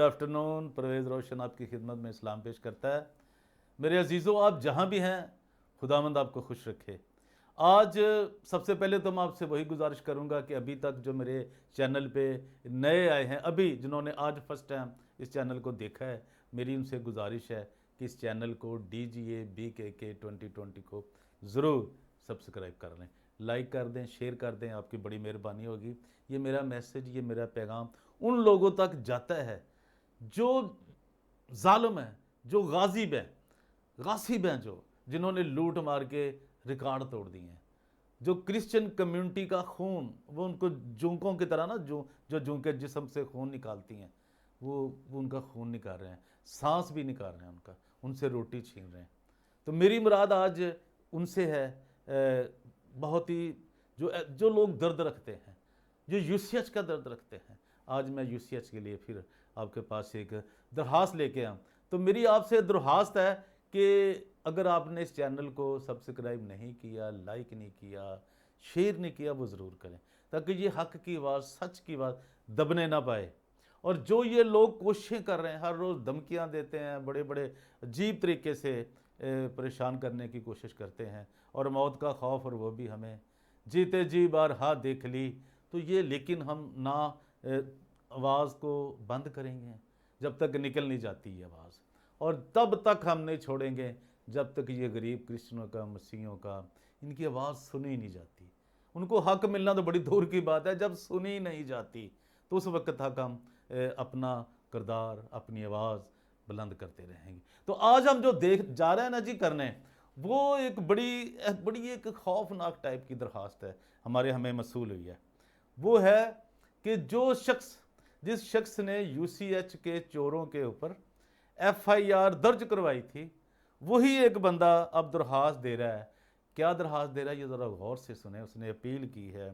Good afternoon. Parvez रोशन आपकी खिदमत में इस्लाम पेश करता है। मेरे अजीज़ों, आप जहाँ भी हैं, खुदावंद आपको खुश रखे। आज सबसे पहले तो मैं आपसे वही गुजारिश करूँगा कि अभी तक जो मेरे चैनल पे नए आए हैं, अभी जिन्होंने आज फर्स्ट टाइम इस चैनल को देखा है, मेरी उनसे गुजारिश है कि इस चैनल को DGA BKK 2020 को ज़रूर सब्सक्राइब कर लें, लाइक कर दें, शेयर कर दें, आपकी बड़ी मेहरबानी होगी। ये मेरा मैसेज, ये मेरा पैगाम उन लोगों तक जाता है जो जालिम हैं, जो गासिब हैं, जो जिन्होंने लूट मार के रिकॉर्ड तोड़ दिए हैं, जो क्रिश्चियन कम्युनिटी का खून, वो उनको जूकों की तरह ना, जो जूकें जिस्म से खून निकालती हैं, वो उनका खून निकाल रहे हैं, सांस भी निकाल रहे हैं उनका, उनसे रोटी छीन रहे हैं। तो मेरी मुराद आज उनसे है, बहुत ही जो लोग दर्द रखते हैं, जो यूसीएच का दर्द रखते हैं। आज मैं यूसीएच के लिए फिर आपके पास एक दरख्वास्त लेके आऊँ। तो मेरी आपसे दरख्वास्त है कि अगर आपने इस चैनल को सब्सक्राइब नहीं किया, लाइक नहीं किया, शेयर नहीं किया, वो ज़रूर करें, ताकि ये हक़ की आवाज़, सच की आवाज़ दबने ना पाए। और जो ये लोग कोशिशें कर रहे हैं, हर रोज़ धमकियां देते हैं, बड़े बड़े अजीब तरीके से परेशान करने की कोशिश करते हैं, और मौत का खौफ, और वो भी हमें जीते जी बार हाथ देख ली। तो ये, लेकिन हम ना आवाज़ को बंद करेंगे जब तक निकल नहीं जाती ये आवाज़, और तब तक हम नहीं छोड़ेंगे जब तक ये गरीब क्रिश्चियनों का, मसीहों का, इनकी आवाज़ सुनी नहीं जाती। उनको हक मिलना तो बड़ी दूर की बात है, जब सुनी नहीं जाती तो उस वक्त तक हम अपना किरदार, अपनी आवाज़ बुलंद करते रहेंगे। तो आज हम जो देख जा रहे हैं ना जी करने, वो एक बड़ी एक खौफनाक टाइप की दरख्वास्त है, हमें मसूल हुई है। वो है कि जिस शख्स ने यूसीएच के चोरों के ऊपर FIR दर्ज करवाई थी, वही एक बंदा अब दरख्वास्त दे रहा है। क्या दरख्वास्त दे रहा है, ये ज़रा गौर से सुने। उसने अपील की है,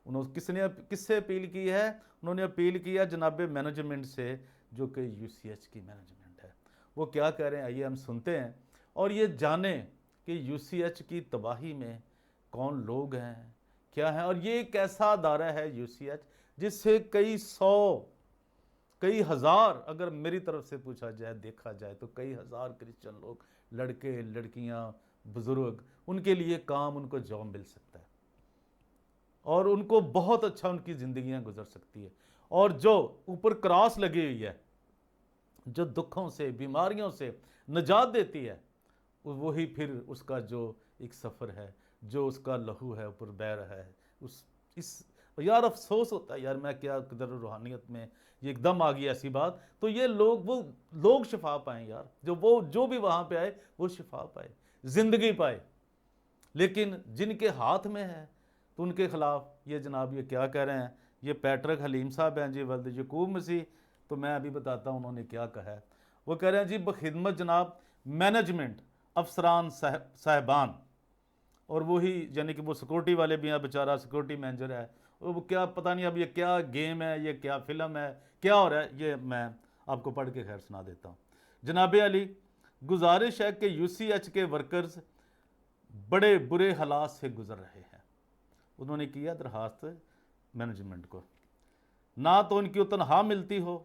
किससे अपील की है? उन्होंने अपील किया जनाब मैनेजमेंट से, जो कि यूसीएच की मैनेजमेंट है। वो क्या कह रहे हैं, आइए हम सुनते हैं और ये जाने कि यूसीएच की तबाही में कौन लोग हैं, क्या है, और ये एक ऐसा अदारा है यूसीएच जिससे कई सौ, कई हज़ार, अगर मेरी तरफ से पूछा जाए, देखा जाए तो कई हज़ार क्रिश्चियन लोग, लड़के लड़कियां, बुजुर्ग, उनके लिए काम, उनको जॉब मिल सकता है, और उनको बहुत अच्छा उनकी ज़िंदगियां गुजर सकती है। और जो ऊपर क्रॉस लगी हुई है, जो दुखों से, बीमारियों से निजात देती है, वही फिर उसका जो एक सफ़र है, जो उसका लहू है ऊपर बह रहा है, इस यार अफसोस होता है यार, मैं क्या किधर रूहानियत में ये एकदम आ गई ऐसी बात। तो ये वो लोग शिफा पाएँ यार, जो भी वहाँ पे आए वो शिफा पाए, ज़िंदगी पाए। लेकिन जिनके हाथ में है तो उनके ख़िलाफ़ ये जनाब ये क्या कह रहे हैं, ये पैट्रिक हलीम साहब हैं जी, वल्द यकूब मसीह। तो मैं अभी बताता हूँ उन्होंने क्या कहा है। वो कह रहे हैं जी, बखिदमत जनाब मैनेजमेंट अफसरान साहबान, और वही यानी कि वो सिक्योरिटी वाले भी हैं, बेचारा सिक्योरिटी मैनेजर है, वो क्या पता नहीं अब ये क्या गेम है, ये क्या फ़िल्म है, क्या हो रहा है, ये मैं आपको पढ़ के खैर सुना देता हूँ। जनाब अली, गुजारिश है कि यूसीएच के वर्कर्स बड़े बुरे हालात से गुजर रहे हैं। उन्होंने किया दरखास्त मैनेजमेंट को, ना तो उनकी तनख्वाह मिलती हो,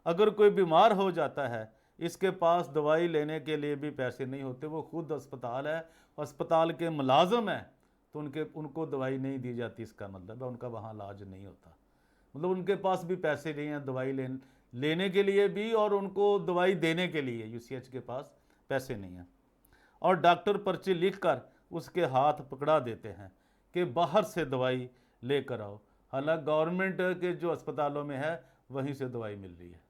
अगर कोई बीमार हो जाता है इसके पास दवाई लेने के लिए भी पैसे नहीं होते, वो खुद अस्पताल है, अस्पताल के मुलाजम है, तो उनको दवाई नहीं दी जाती, इसका मतलब है उनका वहाँ इलाज नहीं होता। मतलब उनके पास भी पैसे नहीं हैं दवाई लेने के लिए भी, और उनको दवाई देने के लिए यूसीएच के पास पैसे नहीं हैं। और डॉक्टर पर्ची लिखकर उसके हाथ पकड़ा देते हैं कि बाहर से दवाई लेकर आओ, हालांकि गवर्नमेंट के जो अस्पतालों में है वहीं से दवाई मिल रही है,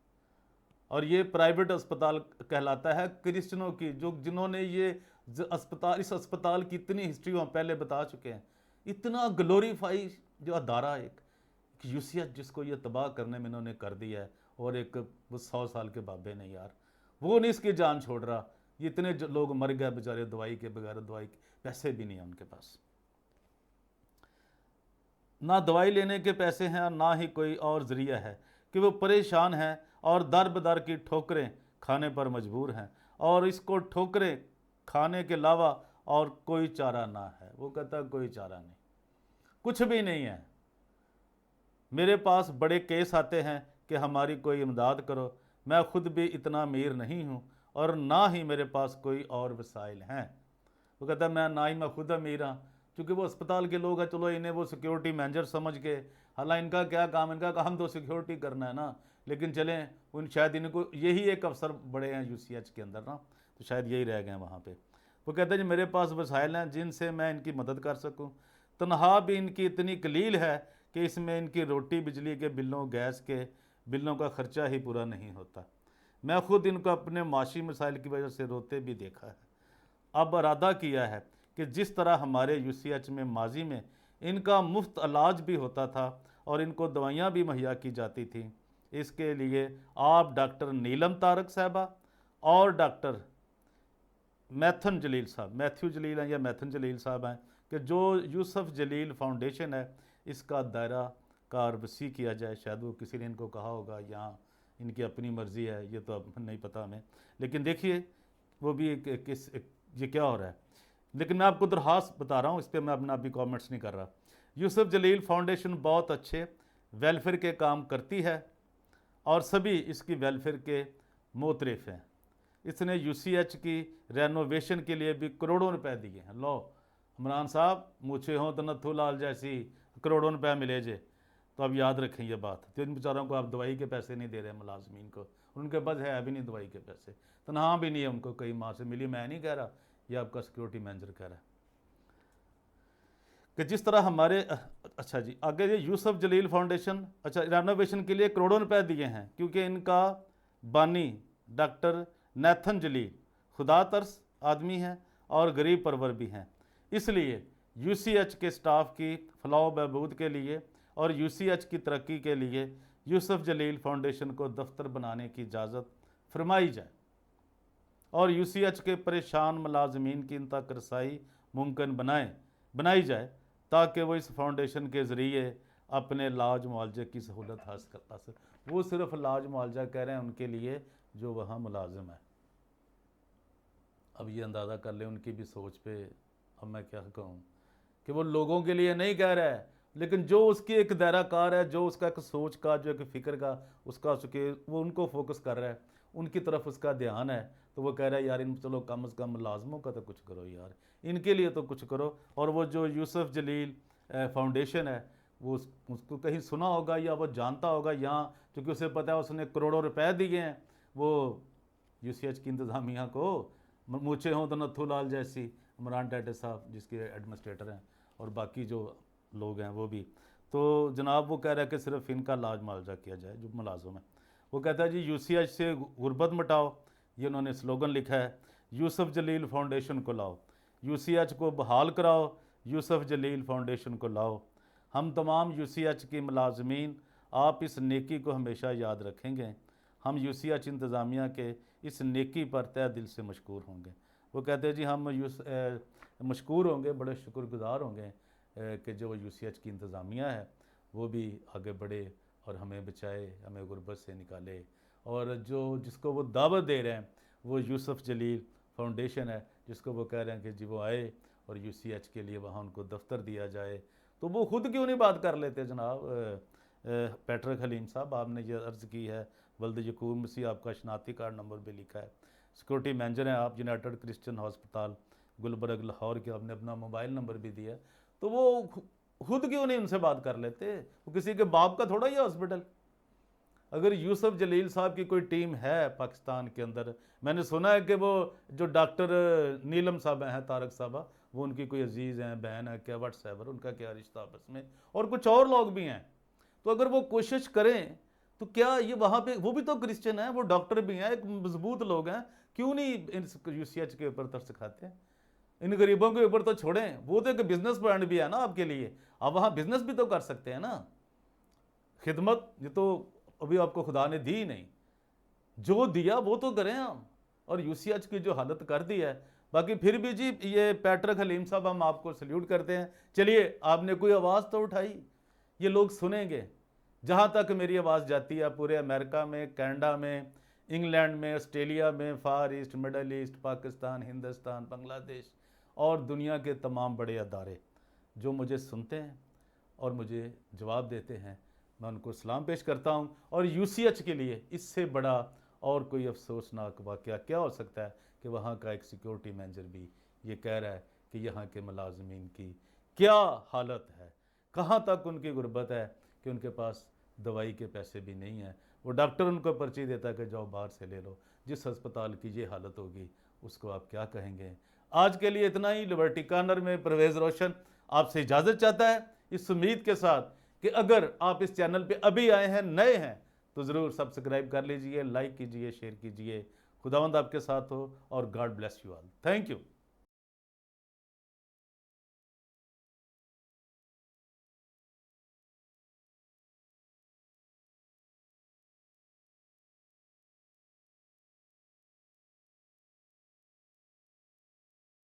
और ये प्राइवेट अस्पताल कहलाता है क्रिश्चियनों की, जिन्होंने ये इस अस्पताल की इतनी हिस्ट्री हम पहले बता चुके हैं। इतना ग्लोरीफाई जो अदारा एक यूसीएच, जिसको ये तबाह करने में इन्होंने कर दिया है, और एक वो 100 साल के बाबे ने यार, वो नहीं इसकी जान छोड़ रहा। ये इतने लोग मर गए बेचारे दवाई के बगैर, दवाई के पैसे भी नहीं हैं उनके पास, ना दवाई लेने के पैसे हैं, ना ही कोई और ज़रिया है, कि वो परेशान हैं और दर बदर की ठोकरें खाने पर मजबूर हैं, और इसको ठोकरें खाने के अलावा और कोई चारा ना है। वो कहता है कोई चारा नहीं, कुछ भी नहीं है। मेरे पास बड़े केस आते हैं कि हमारी कोई इमदाद करो, मैं खुद भी इतना अमीर नहीं हूँ और ना ही मेरे पास कोई और वसाइल हैं। वो कहता है मैं खुद अमीर हाँ, क्योंकि वो अस्पताल के लोग हैं, चलो इन्हें वो सिक्योरिटी मैनेजर समझ के, हालांकि इनका क्या काम, इनका काम तो सिक्योरिटी करना है ना, लेकिन चलें उन शायद इनको यही एक अफसर बड़े हैं यूसीएच के अंदर ना, तो शायद यही रह गए वहाँ पे। वो कहते हैं जी मेरे पास वसाइल हैं जिनसे मैं इनकी मदद कर सकूँ, तनख्वाह भी इनकी इतनी कलील है कि इसमें इनकी रोटी बिजली के बिलों गैस के बिलों का खर्चा ही पूरा नहीं होता। मैं खुद इनको अपने माशी मसाइल की वजह से रोते भी देखा है। अब इरादा किया है कि जिस तरह हमारे यूसीएच में माजी में इनका मुफ्त इलाज भी होता था और इनको दवाइयाँ भी मुहैया की जाती थी, इसके लिए आप डॉक्टर नीलम तारक साहबा और डॉक्टर मैथन जलील साहब, मैथ्यू जलील हैं या मैथन जलील साहब हैं, कि जो यूसुफ जलील फाउंडेशन है इसका दायरा कार वसी किया जाए। शायद वो किसी ने इनको कहा होगा या इनकी अपनी मर्ज़ी है, ये तो अब नहीं पता हमें, लेकिन देखिए वो भी ये क्या हो रहा है। लेकिन मैं आपको दरखास्त बता रहा हूँ, इस पर मैं अपना अभी कमेंट्स नहीं कर रहा। यूसुफ जलील फाउंडेशन बहुत अच्छे वेलफेयर के काम करती है और सभी इसकी वेलफेयर के मोतरफ हैं। इसने यूसीएच की रेनोवेशन के लिए भी करोड़ों रुपए दिए हैं। लो इमरान साहब, मुझे हों तो नथू लाल जैसी करोड़ों रुपए मिले जे, तो अब याद रखें ये बात। तो इन बेचारों को आप दवाई के पैसे नहीं दे रहे मुलाजमीन को, उनके पास है भी नहीं दवाई के पैसे, तनख्वाह भी नहीं है उनको, कई माह से मिली। मैं नहीं कह रहा, ये आपका सिक्योरिटी मैनेजर कह रहा है कि जिस तरह हमारे अच्छा जी आगे ये यूसुफ जलील फाउंडेशन अच्छा रेनोवेशन के लिए करोड़ों रुपए दिए हैं, क्योंकि इनका बानी डॉक्टर नैथन जलील खुदा तरस आदमी हैं और गरीब परवर भी हैं। इसलिए यूसीएच के स्टाफ की फलाह बहबूद के लिए और यूसीएच की तरक्की के लिए यूसुफ जलील फाउंडेशन को दफ्तर बनाने की इजाज़त फरमाई जाए और यूसीएच के परेशान मुलाजमीन की इन तक रसाई मुमकिन बनाई जाए, ताकि वो इस फाउंडेशन के ज़रिए अपने इलाज मुआवजे की सहूलत हासिल कर सकें। वो सिर्फ इलाज मुआवजा कह रहे हैं उनके लिए जो वहाँ मुलाजिम है। अब ये अंदाज़ा कर ले उनकी भी सोच पे। अब मैं क्या कहूँ कि वो लोगों के लिए नहीं कह रहा है, लेकिन जो उसकी एक दायरा कार है, जो उसका एक सोच का, जो एक फ़िक्र का उसका उसके वो उनको फोकस कर रहा है, उनकी तरफ उसका ध्यान है, तो वो कह रहा है यार इन चलो कम से कम मुलाजमों का तो कुछ करो यार, इनके लिए तो कुछ करो। और वो जो यूसुफ जलील फाउंडेशन है वो उसको कहीं सुना होगा या वो जानता होगा यहाँ, क्योंकि उसे पता है उसने करोड़ों रुपए दिए हैं वो यूसीएच की इंतज़ामिया को, मूछे हों तो नथू लाल जैसी, इमरान टैटे साहब जिसके एडमिनिस्ट्रेटर हैं और बाकी जो लोग हैं वो भी। तो जनाब वो कह रहा है कि सिर्फ इनका लाज मुआवजा किया जाए जो मुलाजिम है। वो कहता है जी यूसीएच से गुर्बत मिटाओ, ये उन्होंने स्लोगन लिखा है। यूसुफ जलील फाउंडेशन को लाओ, यूसीएच को बहाल कराओ, यूसुफ जलील फाउंडेशन को लाओ। हम तमाम यूसीएच की मुलाजमीन आप इस नेकी को हमेशा याद रखेंगे। हम यूसीएच इंतज़ामिया के इस नेकी पर तहे दिल से मशकूर होंगे। वो कहते हैं जी हम मशकूर होंगे, बड़े शुक्रगुजार होंगे कि जो यूसीएच की इंतज़ामिया है वो भी आगे बढ़े और हमें बचाए, हमें गुर्बत से निकाले। और जिसको वो दावत दे रहे हैं वो यूसुफ जलील फाउंडेशन है, जिसको वो कह रहे हैं कि जी वो आए और यूसीएच के लिए वहाँ उनको दफ्तर दिया जाए, तो वो खुद क्यों नहीं बात कर लेते जनाब। पैट्रिक हलीम साहब, आपने ये अर्ज़ की है, वल्द यकूब मसीह आपका शनाख्ती कार्ड नंबर भी लिखा है, सिक्योरिटी मैनेजर हैं आप United Christian Hospital Gulberg Lahore के, आपने अपना मोबाइल नंबर भी दिया, तो वो खुद क्यों नहीं उनसे बात कर लेते। वो किसी के बाप का थोड़ा ही हॉस्पिटल। अगर यूसुफ जलील साहब की कोई टीम है पाकिस्तान के अंदर, मैंने सुना है कि वो जो डॉक्टर नीलम साहब हैं तारक साहबा, वो उनकी कोई अजीज़ हैं, बहन है, क्या व्हाट्सएवर उनका क्या रिश्ता आपस में, और कुछ और लोग भी हैं। तो अगर वो कोशिश करें तो क्या ये वहाँ पे, वो भी तो क्रिश्चियन हैं, वो डॉक्टर भी हैं, एक मजबूत लोग हैं, क्यों नहीं इन यूसीएच के ऊपर तरस खाते हैं। इन गरीबों के ऊपर तो छोड़ें, वो तो एक बिजनेस पॉइंट भी है ना आपके लिए, आप वहाँ बिजनेस भी तो कर सकते हैं ना। खिदमत ये तो अभी आपको खुदा ने दी ही नहीं, जो दिया वो तो करें हम। और यूसीएच की जो हालत कर दी है, बाकी फिर भी जी ये पैट्रिक हलीम साहब हम आपको सल्यूट करते हैं। चलिए आपने कोई आवाज़ तो उठाई, ये लोग सुनेंगे। जहाँ तक मेरी आवाज़ जाती है पूरे अमेरिका में, कनाडा में, इंग्लैंड में, ऑस्ट्रेलिया में, far east, middle east, Pakistan, Hindustan, Bangladesh और दुनिया के तमाम बड़े अदारे जो मुझे सुनते हैं और मुझे जवाब देते हैं, मैं उनको सलाम पेश करता हूँ। और यूसीएच के लिए इससे बड़ा और कोई अफसोसनाक वाक़या क्या हो सकता है कि वहाँ का एक सिक्योरिटी मैनेजर भी ये कह रहा है कि यहाँ के मुलाजमीन की क्या हालत है, कहाँ तक उनकी गुर्बत है कि उनके पास दवाई के पैसे भी नहीं हैं। वो डॉक्टर उनको पर्ची देता है कि जाओ बाहर से ले लो। जिस अस्पताल की ये हालत होगी उसको आप क्या कहेंगे। आज के लिए इतना ही। लिबर्टी कॉर्नर में परवेज़ रोशन आपसे इजाज़त चाहता है, इस उम्मीद के साथ कि अगर आप इस चैनल पे अभी आए हैं, नए हैं, तो ज़रूर सब्सक्राइब कर लीजिए, लाइक कीजिए, शेयर कीजिए। खुदावंद आपके साथ हो और God bless you all. Thank you.